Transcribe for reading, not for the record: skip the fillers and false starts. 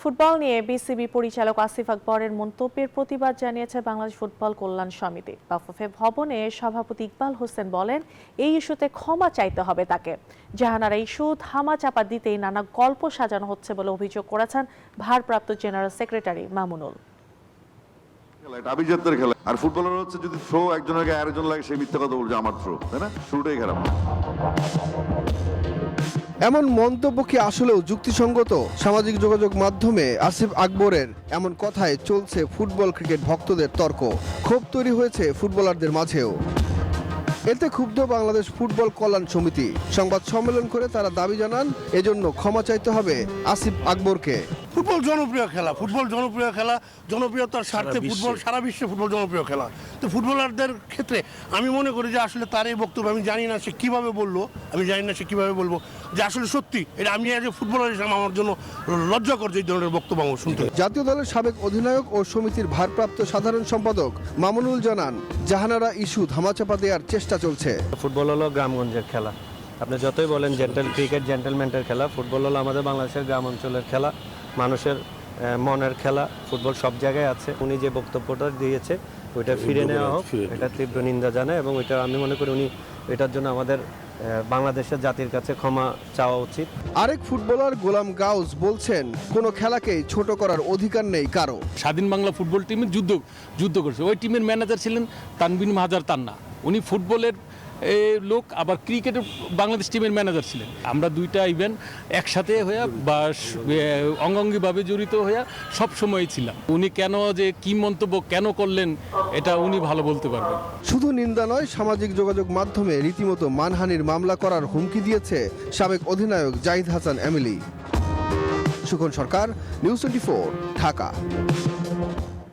Football নিয়ে BCB পরিচালক আসিফ আকবরের মন্তব্যের প্রতিবাদ জানিয়েছে বাংলাদেশ ফুটবল কল্যাণ সমিতি। বাফুফে ভবনে সভাপতি ইকবাল হোসেন বলেন, এই ইস্যুতে ক্ষমা চাইতে হবে তাকে। জাহানারা ইস্যু ধামাচাপা দিতেই নানা গল্প সাজানো হচ্ছে বলে অভিযোগ করেছেন ভারপ্রাপ্ত জেনারেল সেক্রেটারি মামুনুল। এটা আভিজাত্যের খেলা, আর ফুটবলার হচ্ছে যদি থ্রো একজনের গায়ে আরেকজন লাগে সেই মিথ্যা কথা বলছে আমার থ্রো, তাই না? শুরুটাই খারাপ। এমন মন্তব্য কি আসলেও যুক্তিসঙ্গত? সামাজিক যোগাযোগ মাধ্যমে আসিফ আকবরের এমন কথায় চলছে ফুটবল ক্রিকেট ভক্তদের তর্ক। ক্ষোভ তৈরি হয়েছে ফুটবলারদের মাঝেও। এতে ক্ষুব্ধ বাংলাদেশ ফুটবল কল্যাণ সমিতি। সংবাদ সম্মেলন করে তারা দাবি জানান, এজন্য ক্ষমা চাইতে হবে আসিফ আকবরকে। ফুটবল জনপ্রিয় খেলা, জনপ্রিয়তার স্বার্থে ফুটবল সারা বিশ্বে ফুটবল জনপ্রিয় খেলা। তো ফুটবলারদের ক্ষেত্রে আমি মনে করি যে আসলে তার এই বক্তব্য, আমি জানি না সে কিভাবে বলবো, যে আসলে সত্যি এটা আমি আজ ফুটবলার হিসেবে আমার জন্য লজ্জা করছে এই ধরনের বক্তব্য আমার শুনতে। জাতীয় দলের সাবেক অধিনায়ক ও সমিতির ভারপ্রাপ্ত সাধারণ সম্পাদক মামুনুল জানান, জাহানারা ইস্যু ধামাচাপা দেওয়ার চেষ্টা চলছে। ফুটবল হলো গ্রামগঞ্জের খেলা। আপনি যতই বলেন ক্রিকেট জেন্টেলম্যানের খেলা, ফুটবল হলো আমাদের বাংলাদেশের গ্রাম অঞ্চলের খেলা, মানুষের মনের খেলা। ফুটবল সব জায়গায় আছে। উনি যে বক্তব্যটা দিয়েছে ওইটা ফিরে নেওয়া হোক, এটা তীব্র নিন্দা জানায় এবং ওইটা আমি মনে করি উনি এটার জন্য আমাদের বাংলাদেশের জাতির কাছে ক্ষমা চাওয়া উচিত। আরেক ফুটবলার গোলাম গাউস বলছেন, কোনো খেলাকেই ছোট করার অধিকার নেই কারো। স্বাধীন বাংলা ফুটবল টিমের যুদ্ধ করছে। ওই টিমের ম্যানেজার ছিলেন তানবিন মাহাজার তান্না। উনি ফুটবলের লোক, আবার ক্রিকেটের বাংলাদেশ টিমের ম্যানেজার ছিলেন। আমরা দুইটা ইভেন্ট একসাথে হইয়া বা অঙ্গাঙ্গিভাবে জড়িত হইয়া সব সময় ছিলাম। উনি কেন যে কি মন্তব্য কেন করলেন এটা উনি ভালো বলতে পারবেন। শুধু নিন্দা নয়, সামাজিক যোগাযোগ মাধ্যমে রীতিমতো মানহানির মামলা করার হুমকি দিয়েছে সাবেক অধিনায়ক জাহিদ হাসান এমিলি। সুখন সরকার, নিউজ 24, ঢাকা।